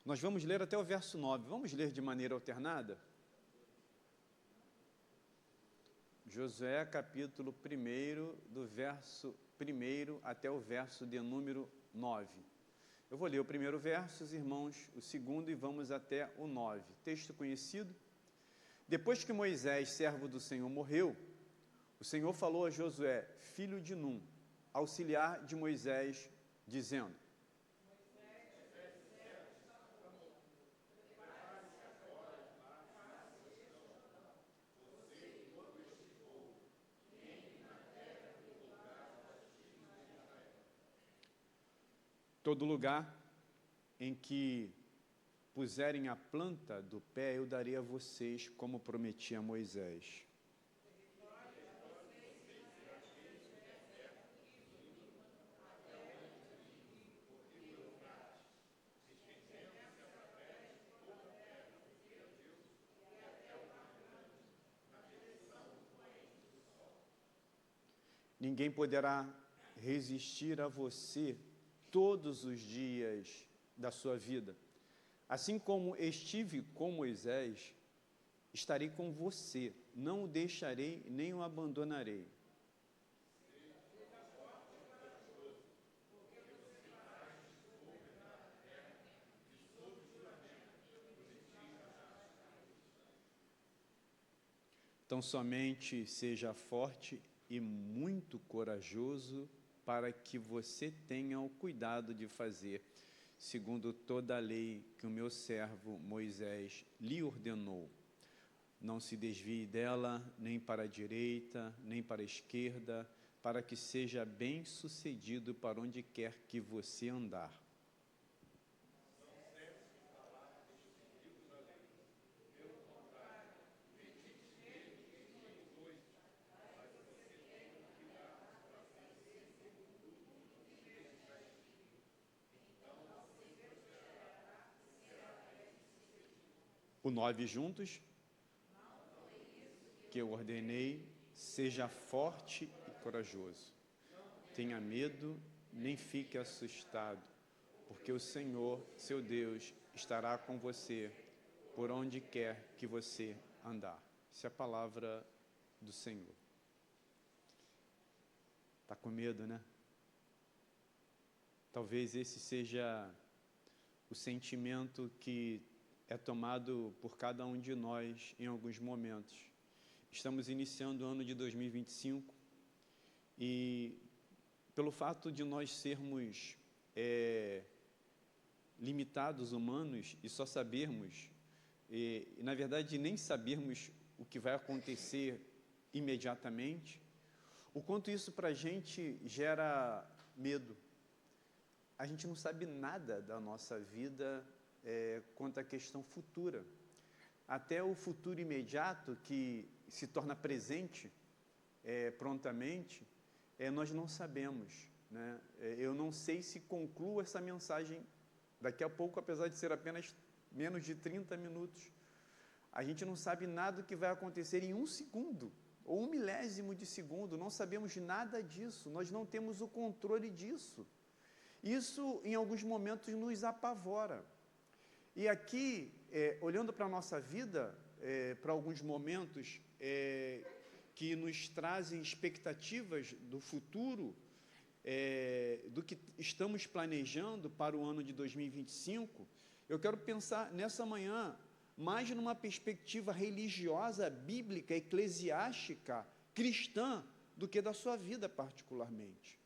Nós vamos ler até o verso 9. Vamos ler de maneira alternada? Josué, capítulo 1, do verso 1 até o verso de número 9. Eu vou ler o primeiro verso, os irmãos, o segundo, e vamos até o 9. Texto conhecido. Depois que Moisés, servo do Senhor, morreu, o Senhor falou a Josué, filho de Num, auxiliar de Moisés, dizendo: todo lugar em que puserem a planta do pé, eu darei a vocês, como prometi a Moisés. Ninguém poderá resistir a você todos os dias da sua vida. Assim como estive com Moisés, estarei com você, não o deixarei nem o abandonarei. Então somente seja forte e muito corajoso para que você tenha o cuidado de fazer, segundo toda a lei que o meu servo Moisés lhe ordenou. Não se desvie dela, nem para a direita, nem para a esquerda, para que seja bem-sucedido para onde quer que você andar. O 9 juntos, que eu ordenei, seja forte e corajoso. Tenha medo, nem fique assustado, porque o Senhor, seu Deus, estará com você por onde quer que você andar. Essa é a palavra do Senhor. Está com medo, né? Talvez esse seja o sentimento que é tomado por cada um de nós em alguns momentos. Estamos iniciando o ano de 2025 e, pelo fato de nós sermos limitados, humanos, e só sabermos, e na verdade nem sabermos o que vai acontecer imediatamente, o quanto isso para a gente gera medo. A gente não sabe nada da nossa vida quanto à questão futura. Até o futuro imediato, que se torna presente prontamente, nós não sabemos, né? Eu não sei se concluo essa mensagem daqui a pouco, apesar de ser apenas menos de 30 minutos. A gente não sabe nada do que vai acontecer em 1 segundo, ou 1 milésimo de segundo, não sabemos nada disso, nós não temos o controle disso. Isso, em alguns momentos, nos apavora. E aqui, olhando para a nossa vida, para alguns momentos que nos trazem expectativas do futuro, do que estamos planejando para o ano de 2025, eu quero pensar nessa manhã mais numa perspectiva religiosa, bíblica, eclesiástica, cristã, do que da sua vida particularmente.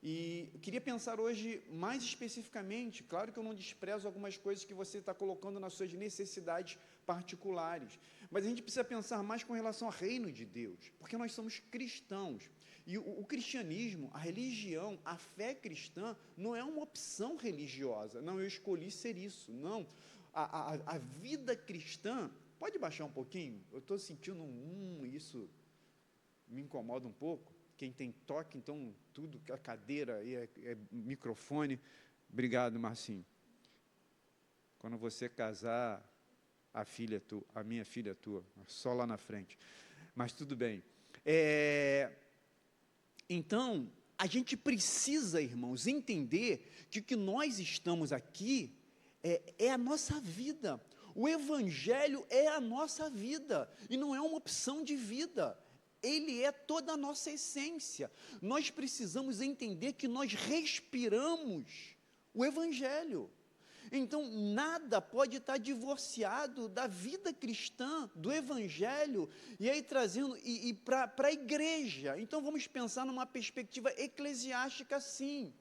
E eu queria pensar hoje mais especificamente, claro que eu não desprezo algumas coisas que você está colocando nas suas necessidades particulares, mas a gente precisa pensar mais com relação ao reino de Deus, porque nós somos cristãos. E o cristianismo, a religião, a fé cristã não é uma opção religiosa. Não, eu escolhi ser isso. Não, a vida cristã, pode baixar um pouquinho? Eu estou sentindo isso me incomoda um pouco. Quem tem toque, então, tudo, a cadeira, microfone. Obrigado, Marcinho. Quando você casar, a minha filha é tua, só lá na frente. Mas tudo bem. Então, a gente precisa, irmãos, entender que o que nós estamos aqui é a nossa vida. O Evangelho é a nossa vida, e não é uma opção de vida. Ele é toda a nossa essência. Nós precisamos entender que nós respiramos o Evangelho. Então, nada pode estar divorciado da vida cristã, do Evangelho, e aí trazendo para a igreja. Então, vamos pensar numa perspectiva eclesiástica, sim.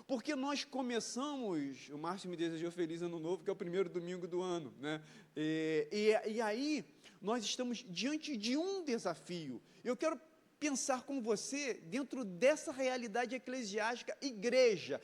Porque nós começamos, o Márcio me desejou feliz ano novo, que é o primeiro domingo do ano, né? E aí, nós estamos diante de um desafio. Eu quero pensar com você dentro dessa realidade eclesiástica, igreja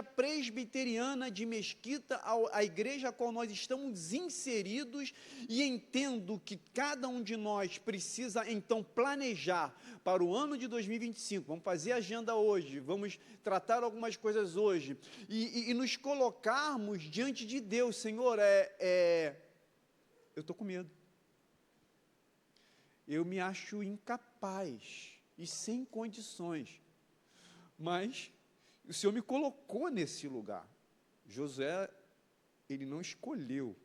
presbiteriana de Mesquita, a igreja a qual nós estamos inseridos, e entendo que cada um de nós precisa então planejar para o ano de 2025, vamos fazer a agenda hoje, vamos tratar algumas coisas hoje, e nos colocarmos diante de Deus. Senhor, eu estou com medo. Eu me acho incapaz e sem condições, mas o Senhor me colocou nesse lugar. Josué, ele não escolheu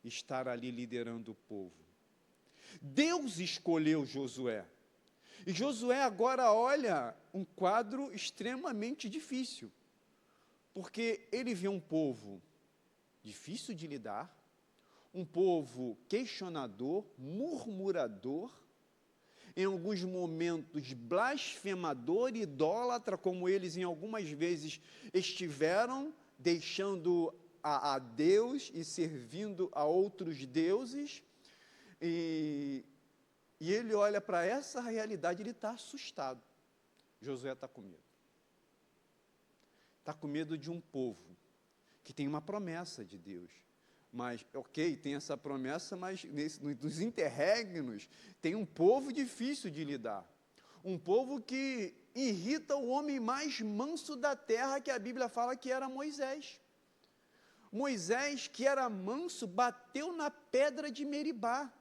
estar ali liderando o povo. Deus escolheu Josué. E Josué agora olha um quadro extremamente difícil, porque ele vê um povo difícil de lidar, um povo questionador, murmurador, em alguns momentos blasfemador, idólatra, como eles em algumas vezes estiveram, deixando a Deus e servindo a outros deuses, e ele olha para essa realidade, ele está assustado. Josué está com medo. Está com medo de um povo que tem uma promessa de Deus. Mas, ok, tem essa promessa, mas nos interregnos tem um povo difícil de lidar. Um povo que irrita o homem mais manso da terra, que a Bíblia fala que era Moisés. Moisés, que era manso, bateu na pedra de Meribá.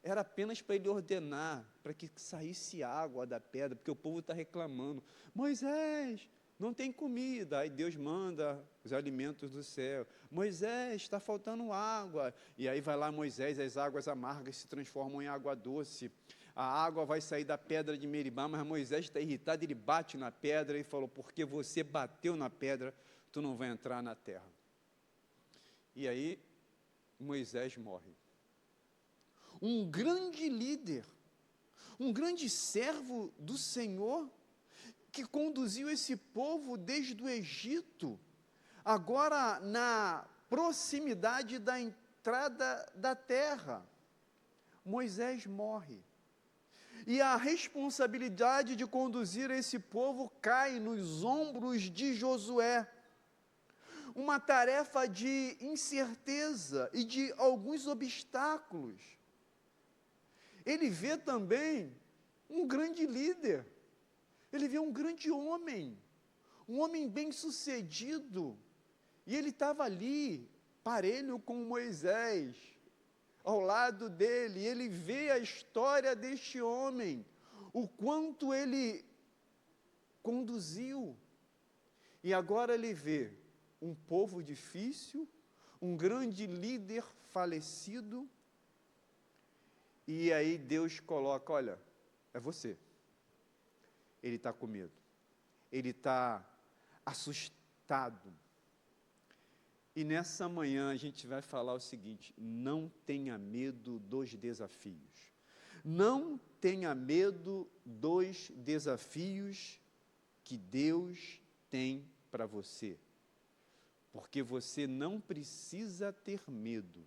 Era apenas para ele ordenar, para que saísse água da pedra, porque o povo está reclamando. Moisés, não tem comida. Aí Deus manda os alimentos do céu. Moisés, está faltando água. E aí vai lá Moisés, as águas amargas se transformam em água doce. A água vai sair da pedra de Meribá, mas Moisés está irritado, ele bate na pedra e falou, porque você bateu na pedra, tu não vai entrar na terra. E aí Moisés morre. Um grande líder, um grande servo do Senhor, que conduziu esse povo desde o Egito, agora na proximidade da entrada da terra, Moisés morre. E a responsabilidade de conduzir esse povo cai nos ombros de Josué. Uma tarefa de incerteza e de alguns obstáculos. Ele vê também um grande líder. Ele vê um grande homem, um homem bem-sucedido, e ele estava ali, parelho com Moisés, ao lado dele, e ele vê a história deste homem, o quanto ele conduziu, e agora ele vê um povo difícil, um grande líder falecido, e aí Deus coloca, olha, é você. Ele está com medo, ele está assustado. E nessa manhã a gente vai falar o seguinte, não tenha medo dos desafios. Não tenha medo dos desafios que Deus tem para você. Porque você não precisa ter medo.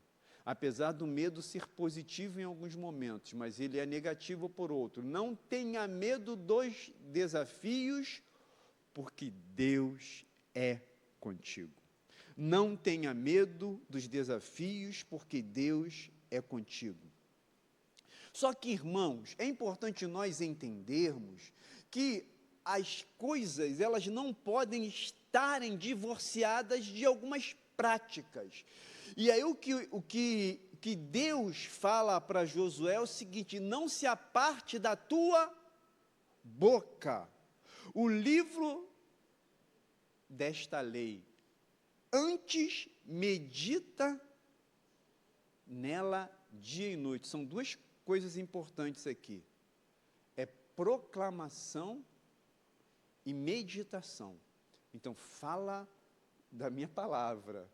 Apesar do medo ser positivo em alguns momentos, mas ele é negativo por outro. Não tenha medo dos desafios, porque Deus é contigo. Não tenha medo dos desafios, porque Deus é contigo. Só que, irmãos, é importante nós entendermos que as coisas, elas não podem estarem divorciadas de algumas práticas. E aí o que Deus fala para Josué é o seguinte, não se aparte da tua boca o livro desta lei, antes medita nela dia e noite. São duas coisas importantes aqui. É proclamação e meditação. Então, fala da minha palavra.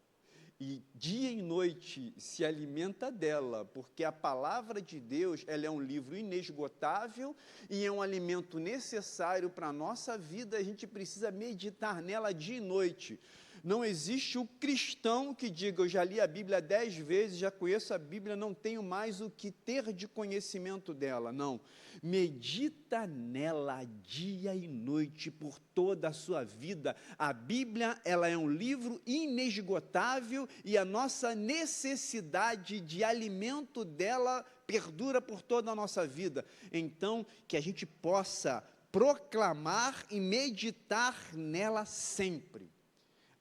E dia e noite se alimenta dela, porque a palavra de Deus, ela é um livro inesgotável e é um alimento necessário para a nossa vida. A gente precisa meditar nela dia e noite. Não existe o cristão que diga, eu já li a Bíblia 10 vezes, já conheço a Bíblia, não tenho mais o que ter de conhecimento dela. Não. Medita nela dia e noite por toda a sua vida. A Bíblia, ela é um livro inesgotável e a nossa necessidade de alimento dela perdura por toda a nossa vida. Então, que a gente possa proclamar e meditar nela sempre.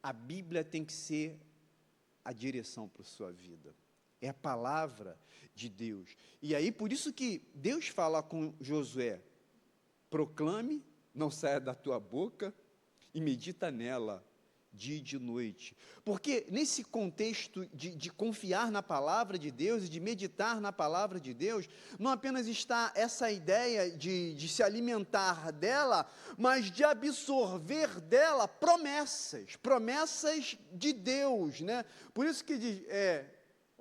A Bíblia tem que ser a direção para a sua vida. É a palavra de Deus. E aí, por isso que Deus fala com Josué, proclame, não saia da tua boca, e medita nela, dia e de noite. Porque nesse contexto de confiar na palavra de Deus e de meditar na palavra de Deus, não apenas está essa ideia de se alimentar dela, mas de absorver dela promessas de Deus, né? Por isso que diz,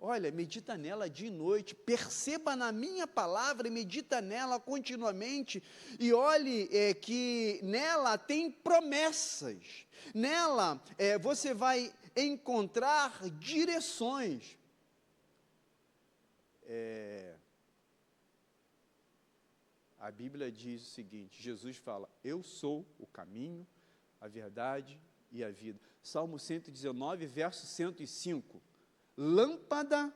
olha, medita nela dia e noite, perceba na minha palavra e medita nela continuamente, e olhe que nela tem promessas, nela você vai encontrar direções. A Bíblia diz o seguinte, Jesus fala, eu sou o caminho, a verdade e a vida. Salmo 119, verso 105. Lâmpada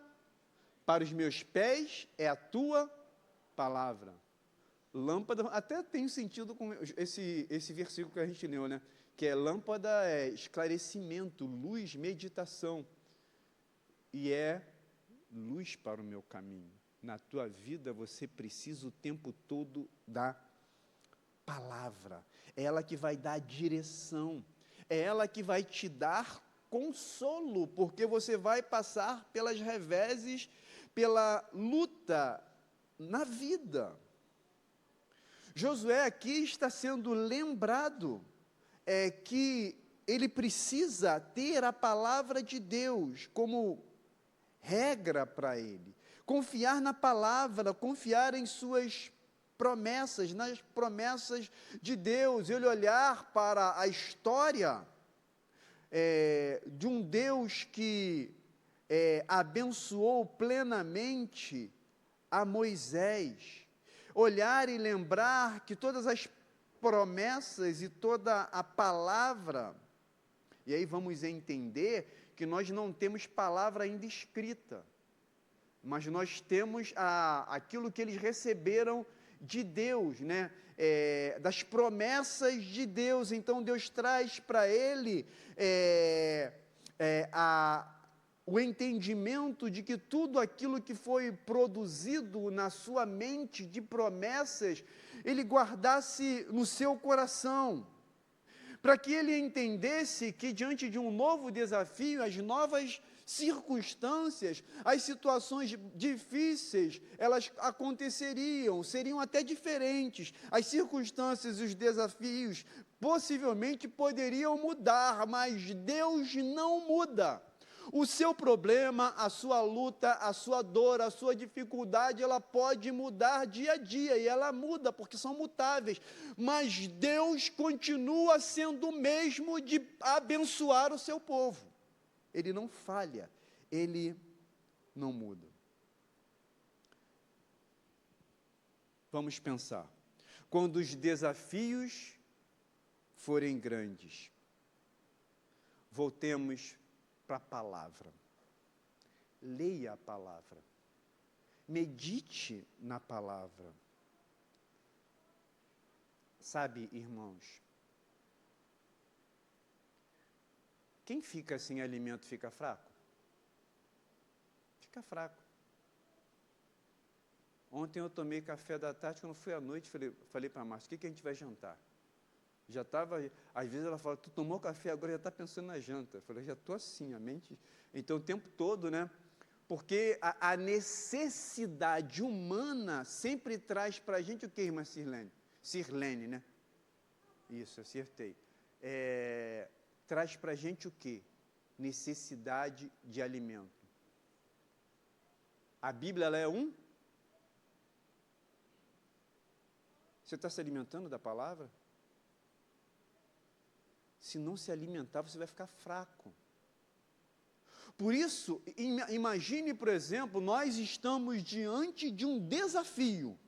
para os meus pés é a tua palavra. Lâmpada, até tem sentido com esse versículo que a gente leu, né? Que é lâmpada, é esclarecimento, luz, meditação. E é luz para o meu caminho. Na tua vida você precisa o tempo todo da palavra. É ela que vai dar direção. É ela que vai te dar consolo, porque você vai passar pelas reveses, pela luta na vida. Josué aqui está sendo lembrado que ele precisa ter a palavra de Deus como regra para ele. Confiar na palavra, confiar em suas promessas, nas promessas de Deus. Ele olhar para a história de um Deus que abençoou plenamente a Moisés, olhar e lembrar que todas as promessas e toda a palavra, e aí vamos entender que nós não temos palavra ainda escrita, mas nós temos aquilo que eles receberam de Deus, né? Das promessas de Deus. Então Deus traz para ele o entendimento de que tudo aquilo que foi produzido na sua mente de promessas, ele guardasse no seu coração, para que ele entendesse que diante de um novo desafio, as novas circunstâncias, as situações difíceis, elas aconteceriam, seriam até diferentes, as circunstâncias e os desafios possivelmente poderiam mudar, mas Deus não muda. O seu problema, a sua luta, a sua dor, a sua dificuldade, ela pode mudar dia a dia, e ela muda, porque são mutáveis, mas Deus continua sendo o mesmo de abençoar o seu povo. Ele não falha, ele não muda. Vamos pensar, quando os desafios forem grandes, voltemos para a palavra, leia a palavra, medite na palavra. Sabe, irmãos, quem fica sem alimento fica fraco? Fica fraco. Ontem eu tomei café da tarde, quando fui à noite, falei para a Márcia, o que a gente vai jantar? Já estava, às vezes ela fala, tu tomou café, agora já está pensando na janta. Eu falei, já estou assim, a mente... Então, o tempo todo, né? Porque a necessidade humana sempre traz para a gente o que, irmã Sirlene? Sirlene, né? Isso, acertei. Traz para a gente o quê? Necessidade de alimento. A Bíblia, ela é um... Você está se alimentando da palavra? Se não se alimentar, você vai ficar fraco. Por isso, imagine, por exemplo, nós estamos diante de um desafio.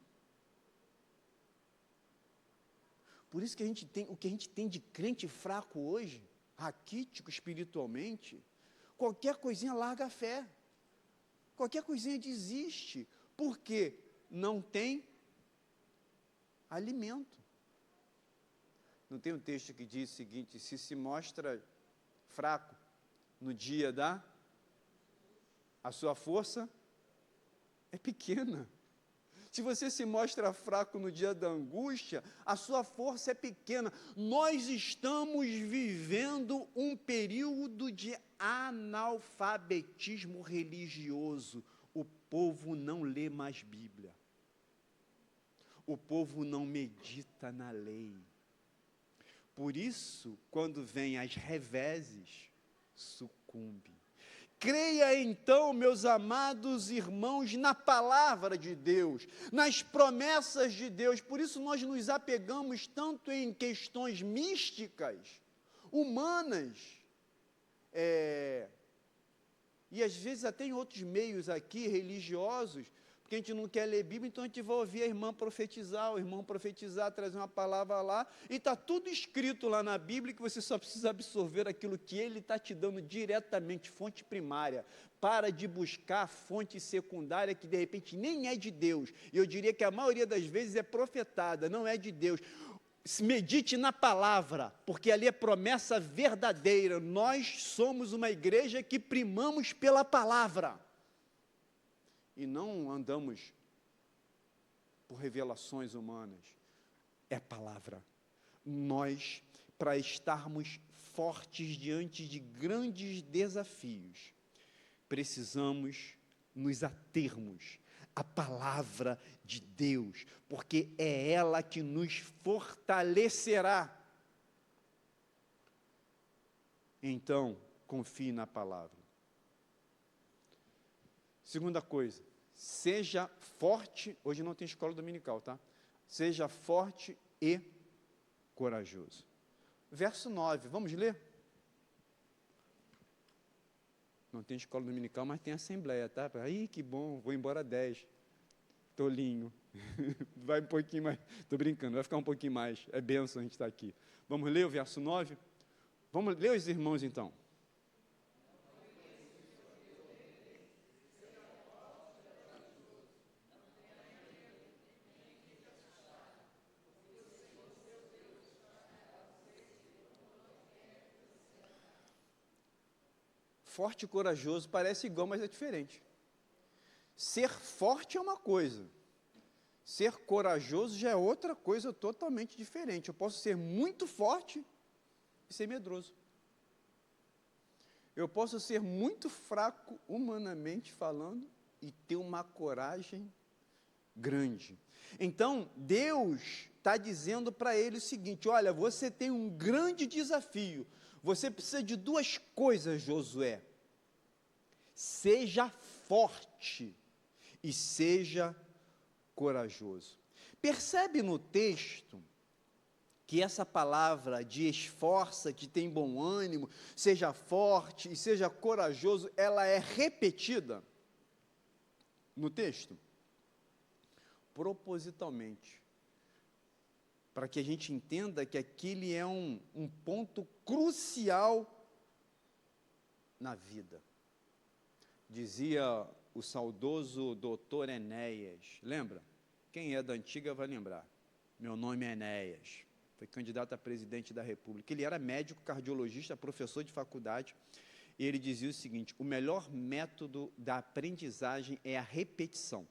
Por isso que o que a gente tem de crente fraco hoje, raquítico espiritualmente, qualquer coisinha larga a fé. Qualquer coisinha desiste. Porque não tem alimento. Não tem um texto que diz o seguinte, se mostra fraco no dia a sua força é pequena. Se você se mostra fraco no dia da angústia, a sua força é pequena. Nós estamos vivendo um período de analfabetismo religioso. O povo não lê mais Bíblia. O povo não medita na lei. Por isso, quando vem as reveses, sucumbe. Creia então, meus amados irmãos, na palavra de Deus, nas promessas de Deus. Por isso nós nos apegamos tanto em questões místicas, humanas, e às vezes até em outros meios aqui, religiosos, porque a gente não quer ler Bíblia, então a gente vai ouvir a irmã profetizar, o irmão profetizar, trazer uma palavra lá, e está tudo escrito lá na Bíblia, que você só precisa absorver aquilo que ele está te dando diretamente, fonte primária. Para de buscar fonte secundária, que de repente nem é de Deus. Eu diria que a maioria das vezes é profetada, não é de Deus. Medite na palavra, porque ali é promessa verdadeira. Nós somos uma igreja que primamos pela palavra. E não andamos por revelações humanas. É palavra. Nós, para estarmos fortes diante de grandes desafios, precisamos nos atermos à palavra de Deus, porque é ela que nos fortalecerá. Então, confie na palavra. Segunda coisa, seja forte, hoje não tem escola dominical, tá? Seja forte e corajoso. Verso 9, vamos ler? Não tem escola dominical, mas tem assembleia, tá? Aí, que bom, vou embora 10. Tolinho. Vai um pouquinho mais, estou brincando, vai ficar um pouquinho mais, é bênção a gente estar aqui. Vamos ler o verso 9? Vamos ler os irmãos então. Forte e corajoso parece igual, mas é diferente. Ser forte é uma coisa, ser corajoso já é outra coisa totalmente diferente. Eu posso ser muito forte e ser medroso. Eu posso ser muito fraco, humanamente falando, e ter uma coragem grande. Então, Deus está dizendo para ele o seguinte, olha, você tem um grande desafio. Você precisa de duas coisas, Josué. Seja forte e seja corajoso. Percebe no texto que essa palavra de esforça, que tem bom ânimo, seja forte e seja corajoso, ela é repetida no texto? Propositalmente. Para que a gente entenda que aquele é um ponto crucial na vida. Dizia o saudoso doutor Enéas, lembra? Quem é da antiga vai lembrar. Meu nome é Enéas, foi candidato a presidente da República. Ele era médico, cardiologista, professor de faculdade, e ele dizia o seguinte, o melhor método da aprendizagem é a repetição.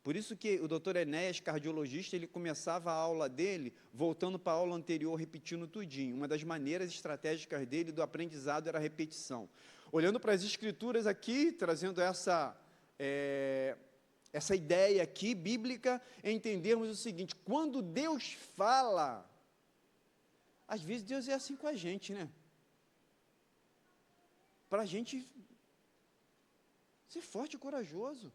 Por isso que o doutor Enéas, cardiologista, ele começava a aula dele, voltando para a aula anterior, repetindo tudinho. Uma das maneiras estratégicas dele, do aprendizado, era a repetição. Olhando para as escrituras aqui, trazendo essa ideia aqui, bíblica, entendermos o seguinte: quando Deus fala, às vezes Deus é assim com a gente, né? Para a gente ser forte e corajoso.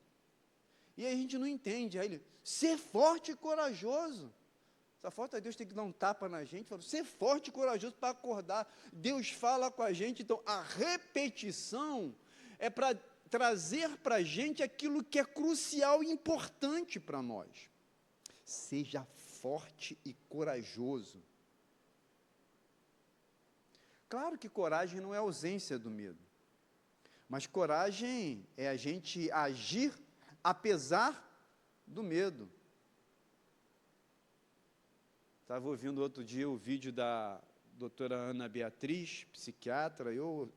E aí a gente não entende. Aí ele, ser forte e corajoso. Só falta Deus ter que dar um tapa na gente, falando, ser forte e corajoso para acordar. Deus fala com a gente, então a repetição é para trazer para a gente aquilo que é crucial e importante para nós. Seja forte e corajoso. Claro que coragem não é ausência do medo, mas coragem é a gente agir apesar do medo. Estava ouvindo outro dia o vídeo da doutora Ana Beatriz, psiquiatra, eu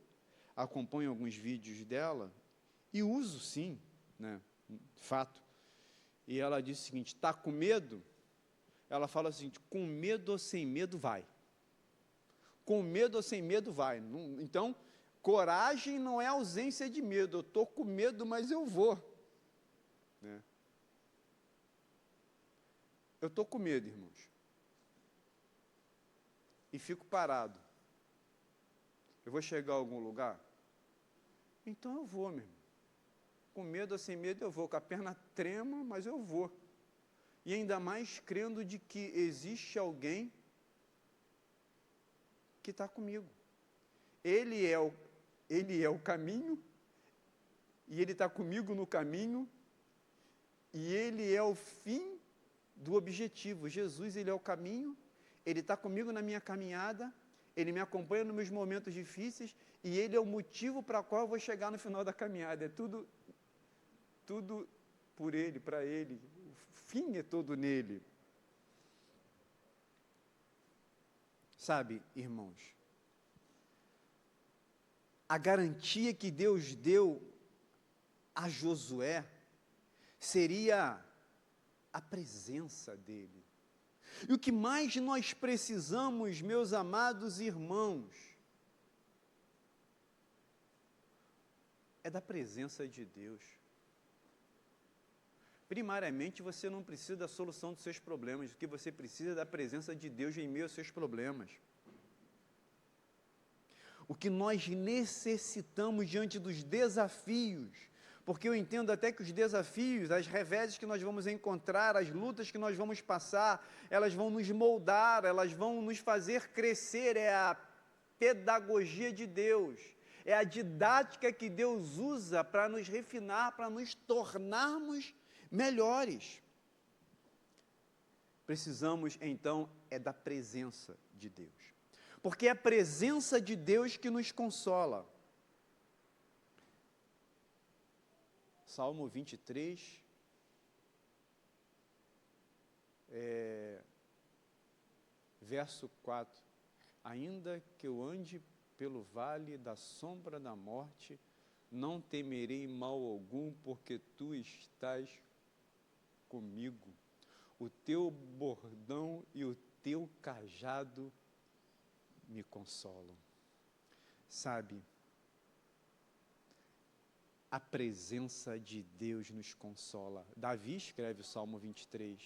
acompanho alguns vídeos dela, e uso sim, né, fato. E ela disse o seguinte, está com medo? Ela fala o seguinte, com medo ou sem medo vai. Com medo ou sem medo vai. Então, coragem não é ausência de medo, eu estou com medo, mas eu vou. Né? Eu estou com medo, irmãos, e fico parado. Eu vou chegar a algum lugar? Então eu vou, meu irmão. Com medo ou sem medo eu vou, com a perna trema, mas eu vou. E ainda mais crendo de que existe alguém que está comigo. Ele é o caminho, e Ele está comigo no caminho, e Ele é o fim do objetivo. Jesus, Ele é o caminho, Ele está comigo na minha caminhada, Ele me acompanha nos meus momentos difíceis, e Ele é o motivo para o qual eu vou chegar no final da caminhada. É tudo por Ele, para Ele, o fim é todo nele. Sabe, irmãos, a garantia que Deus deu a Josué seria a presença dele. E o que mais nós precisamos, meus amados irmãos, é da presença de Deus. Primariamente, você não precisa da solução dos seus problemas, o que você precisa é da presença de Deus em meio aos seus problemas. O que nós necessitamos diante dos desafios, porque eu entendo até que os desafios, as reveses que nós vamos encontrar, as lutas que nós vamos passar, elas vão nos moldar, elas vão nos fazer crescer, é a pedagogia de Deus, é a didática que Deus usa para nos refinar, para nos tornarmos melhores. Precisamos, então, da presença de Deus. Porque é a presença de Deus que nos consola. Salmo 23, verso 4. Ainda que eu ande pelo vale da sombra da morte, não temerei mal algum, porque tu estás comigo. O teu bordão e o teu cajado me consolam. Sabe, a presença de Deus nos consola. Davi escreve o Salmo 23,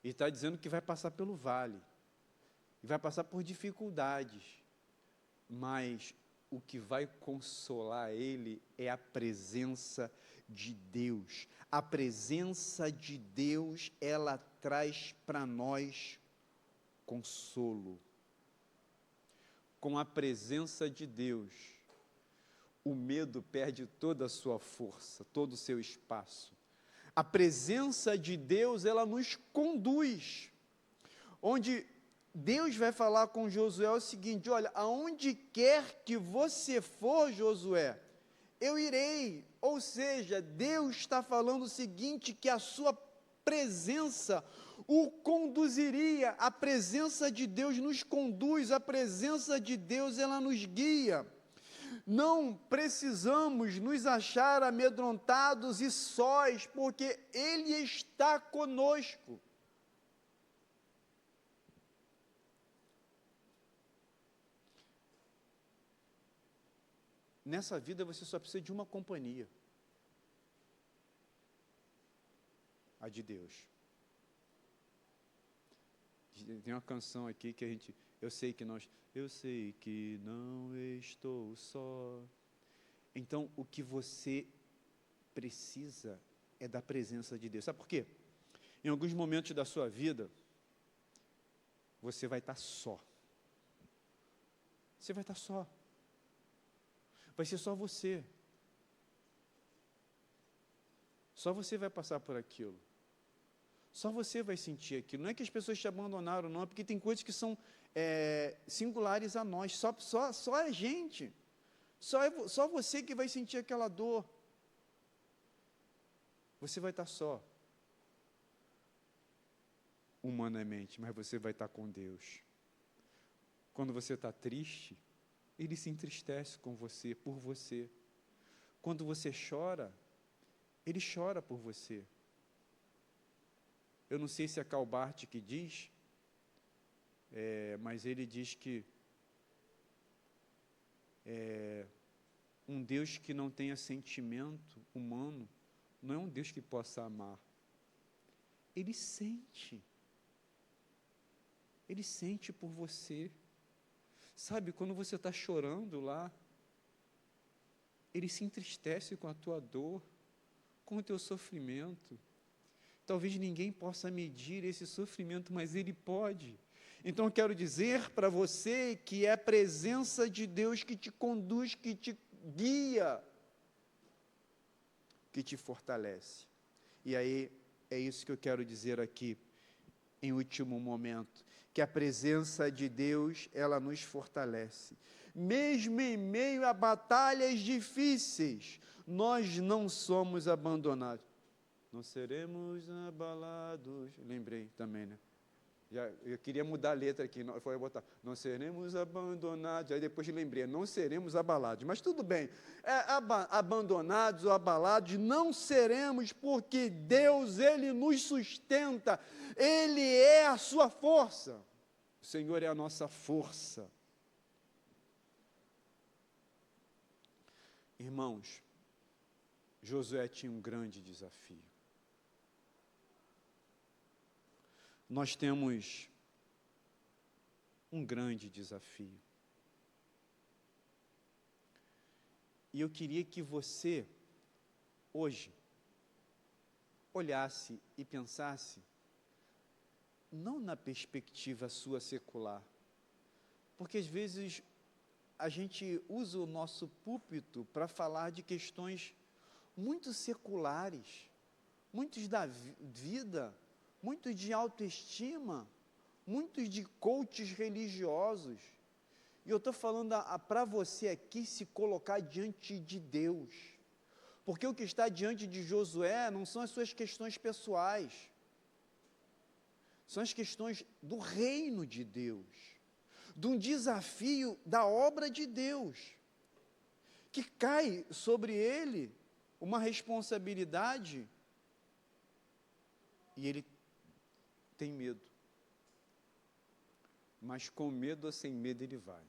e está dizendo que vai passar pelo vale, e vai passar por dificuldades, mas o que vai consolar ele é a presença de Deus. A presença de Deus, ela traz para nós consolo. Com a presença de Deus, o medo perde toda a sua força, todo o seu espaço. A presença de Deus, ela nos conduz. Onde Deus vai falar com Josué o seguinte, olha, aonde quer que você for, Josué, eu irei. Ou seja, Deus está falando o seguinte, que a sua presença o conduziria. A presença de Deus nos conduz, a presença de Deus, ela nos guia. Não precisamos nos achar amedrontados e sós, porque Ele está conosco. Nessa vida você só precisa de uma companhia, a de Deus. Tem uma canção aqui que eu sei que não estou só. Então, o que você precisa é da presença de Deus. Sabe por quê? Em alguns momentos da sua vida, você vai estar só. Você vai estar só. Vai ser só você. Só você vai passar por aquilo. Só você vai sentir aquilo. Não é que as pessoas te abandonaram, não, é porque tem coisas que são singulares a nós. Só a gente. Só você que vai sentir aquela dor. Você vai estar só. Humanamente, mas você vai estar com Deus. Quando você está triste, Ele se entristece com você, por você. Quando você chora, Ele chora por você. Eu não sei se é Karl Barth que diz, mas ele diz que um Deus que não tenha sentimento humano não é um Deus que possa amar. Ele sente. Ele sente por você. Sabe, quando você está chorando lá, Ele se entristece com a tua dor, com o teu sofrimento. Talvez ninguém possa medir esse sofrimento, mas Ele pode. Então, eu quero dizer para você que é a presença de Deus que te conduz, que te guia, que te fortalece. E aí, é isso que eu quero dizer aqui, em último momento, que a presença de Deus, ela nos fortalece. Mesmo em meio a batalhas difíceis, nós não somos abandonados. Não seremos abalados. Lembrei também, né? Eu queria mudar a letra aqui, foi botar, não seremos abandonados, aí depois lembrei, não seremos abalados, mas tudo bem, abandonados ou abalados, não seremos, porque Deus, Ele nos sustenta, Ele é a sua força, o Senhor é a nossa força. Irmãos, Josué tinha um grande desafio. Nós temos um grande desafio. E eu queria que você, hoje, olhasse e pensasse, não na perspectiva sua secular, porque às vezes a gente usa o nosso púlpito para falar de questões muito seculares, muitos da vida, muitos de autoestima, muitos de coaches religiosos. E eu estou falando para você aqui se colocar diante de Deus. Porque o que está diante de Josué não são as suas questões pessoais. São as questões do reino de Deus. De um desafio da obra de Deus. Que cai sobre ele uma responsabilidade. E ele tem medo, mas com medo ou sem medo ele vai.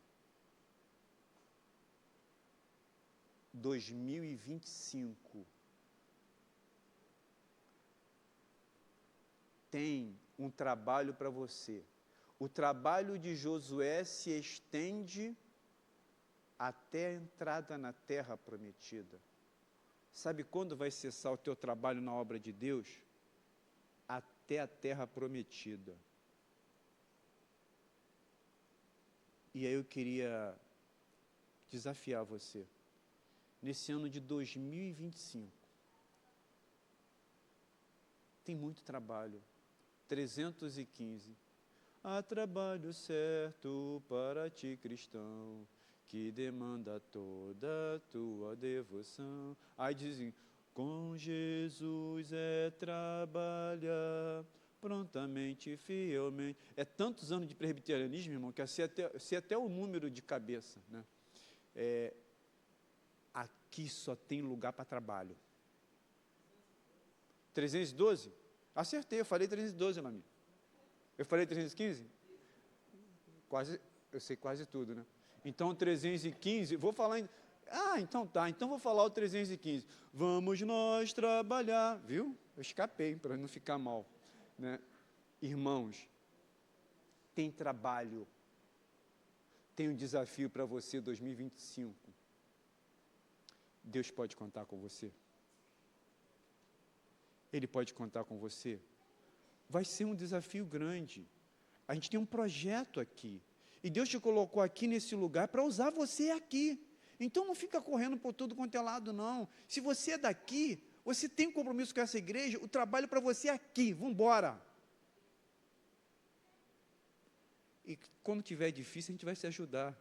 2025 tem um trabalho para você. O trabalho de Josué se estende até a entrada na terra prometida. Sabe quando vai cessar o teu trabalho na obra de Deus? Até a terra prometida. E aí eu queria desafiar você, nesse ano de 2025, tem muito trabalho, 315, há trabalho certo para ti, cristão, que demanda toda a tua devoção. Aí dizem, com Jesus é trabalhar prontamente, fielmente. É tantos anos de presbiterianismo, irmão, que eu sei até o número de cabeça, né? aqui só tem lugar para trabalho. 312? Acertei, eu falei 312, Lami. Eu falei 315? Quase, eu sei quase tudo, né? Então, 315, vou falar em... então tá, então vou falar o 315. Vamos nós trabalhar, viu? Eu escapei, para não ficar mal, né? Irmãos, tem trabalho, tem um desafio para você 2025. Deus pode contar com você. Ele pode contar com você. Vai ser um desafio grande. A gente tem um projeto aqui. E Deus te colocou aqui nesse lugar para usar você aqui. Então não fica correndo por tudo quanto é lado, não. Se você é daqui, você tem um compromisso com essa igreja, o trabalho para você é aqui. Vamos embora. E quando tiver difícil, a gente vai se ajudar.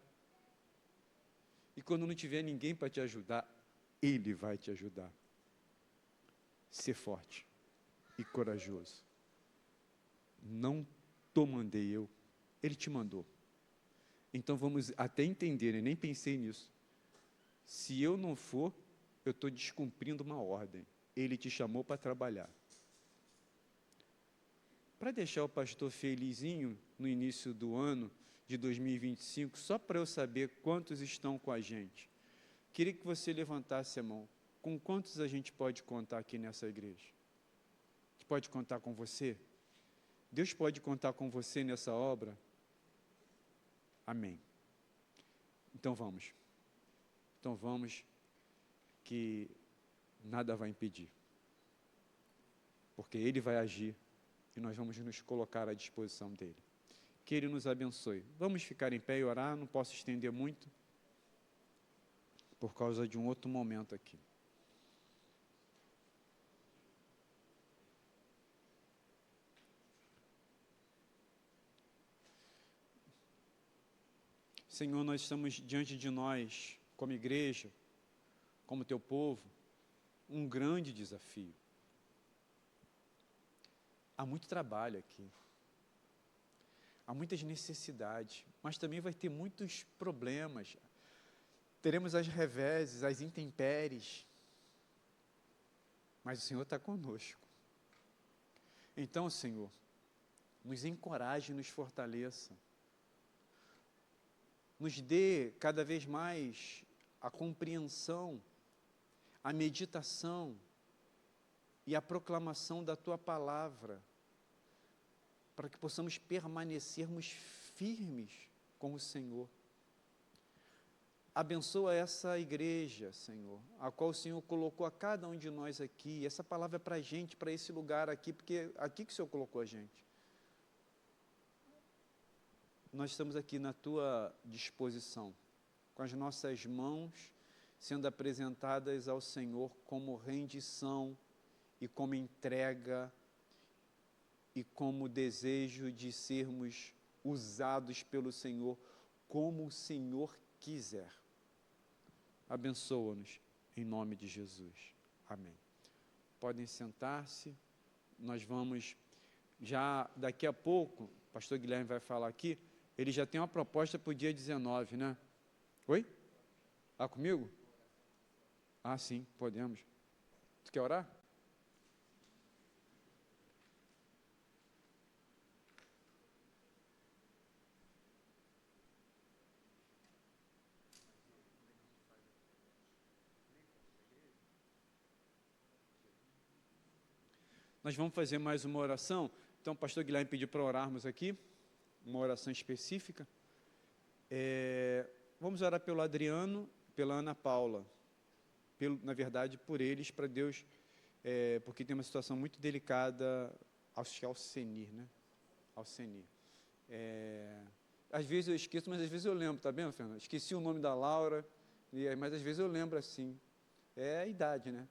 E quando não tiver ninguém para te ajudar, Ele vai te ajudar. Ser forte e corajoso. Não te mandei eu, Ele te mandou. Então vamos até entender, eu nem pensei nisso. Se eu não for, eu estou descumprindo uma ordem. Ele te chamou para trabalhar. Para deixar o pastor felizinho no início do ano de 2025, só para eu saber quantos estão com a gente, queria que você levantasse a mão. Com quantos a gente pode contar aqui nessa igreja? A gente pode contar com você? Deus pode contar com você nessa obra? Amém. Então vamos, que nada vai impedir, porque Ele vai agir e nós vamos nos colocar à disposição dEle. Que Ele nos abençoe. Vamos ficar em pé e orar, não posso estender muito, por causa de um outro momento aqui. Senhor, nós estamos diante de nós, como igreja, como Teu povo, um grande desafio. Há muito trabalho aqui, há muitas necessidades, mas também vai ter muitos problemas. Teremos as reveses, as intempéries, mas o Senhor está conosco. Então, Senhor, nos encoraje, nos fortaleça. Nos dê cada vez mais a compreensão, a meditação e a proclamação da Tua palavra, para que possamos permanecermos firmes com o Senhor. Abençoa essa igreja, Senhor, a qual o Senhor colocou a cada um de nós aqui. Essa palavra é para a gente, para esse lugar aqui, porque é aqui que o Senhor colocou a gente. Nós estamos aqui na Tua disposição, com as nossas mãos sendo apresentadas ao Senhor como rendição e como entrega e como desejo de sermos usados pelo Senhor como o Senhor quiser. Abençoa-nos em nome de Jesus. Amém. Podem sentar-se. Nós vamos, já daqui a pouco, o pastor Guilherme vai falar aqui, ele já tem uma proposta para o dia 19, né? Oi? Comigo? Sim, podemos. Tu quer orar? Nós vamos fazer mais uma oração. Então, o pastor Guilherme pediu para orarmos aqui, uma oração específica. Vamos orar pelo Adriano, pela Ana Paula, na verdade, por eles, para Deus, porque tem uma situação muito delicada, acho que é Alcenir, né? Alcenir. Às vezes eu esqueço, mas às vezes eu lembro, tá bem, Fernando? Esqueci o nome da Laura, mas às vezes eu lembro assim. É a idade, né?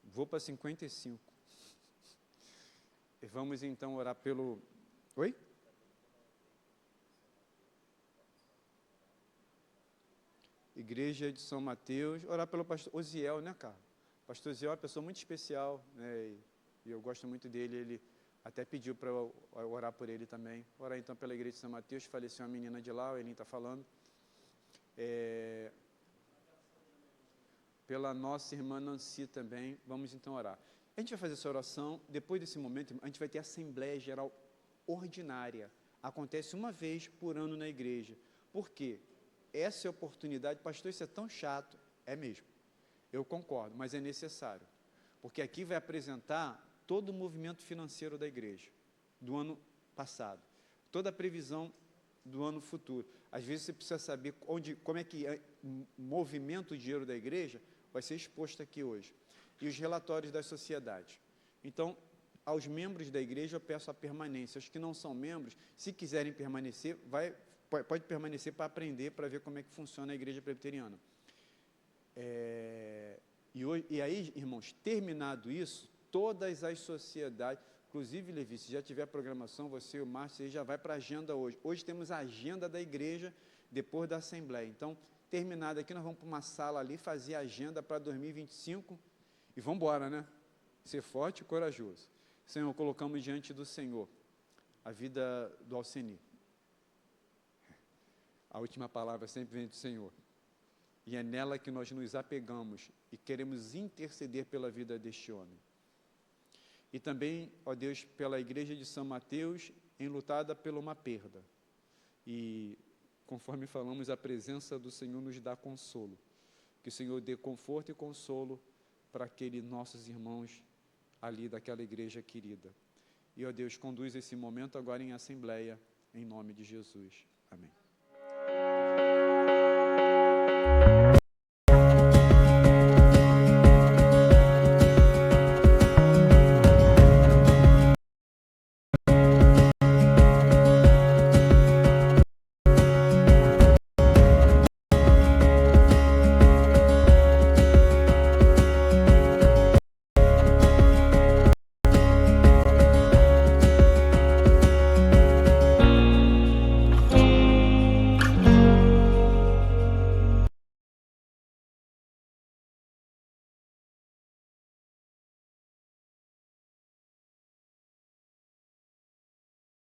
Vou para 55. E vamos então orar pelo... Oi? Igreja de São Mateus, orar pelo pastor Osiel, né, cara? O pastor Osiel é uma pessoa muito especial, né? E eu gosto muito dele, ele até pediu para eu orar por ele também. Orar então pela Igreja de São Mateus, faleceu uma menina de lá, o Elinho está falando. pela nossa irmã Nancy também. Vamos então orar. A gente vai fazer essa oração. Depois desse momento, a gente vai ter a Assembleia Geral Ordinária. Acontece uma vez por ano na igreja. Por quê? Essa é a oportunidade. Pastor, isso é tão chato. É mesmo. Eu concordo, mas é necessário. Porque aqui vai apresentar todo o movimento financeiro da igreja, do ano passado. Toda a previsão do ano futuro. Às vezes você precisa saber como é que o movimento de dinheiro da igreja vai ser exposto aqui hoje. E os relatórios das sociedades. Então, aos membros da igreja eu peço a permanência. Os que não são membros, se quiserem permanecer, pode permanecer para aprender, para ver como é que funciona a igreja presbiteriana. E aí, irmãos, terminado isso, todas as sociedades, inclusive, Levi, se já tiver programação, você e o Márcio, você já vai para a agenda hoje. Hoje temos a agenda da igreja, depois da Assembleia. Então, terminado aqui, nós vamos para uma sala ali, fazer a agenda para 2025 e vamos embora, né? Ser forte e corajoso. Senhor, colocamos diante do Senhor a vida do Alceni. A última palavra sempre vem do Senhor. E é nela que nós nos apegamos e queremos interceder pela vida deste homem. E também, ó Deus, pela igreja de São Mateus, enlutada por uma perda. E, conforme falamos, a presença do Senhor nos dá consolo. Que o Senhor dê conforto e consolo para aqueles nossos irmãos ali daquela igreja querida. E, ó Deus, conduz esse momento agora em assembleia, em nome de Jesus. Amém.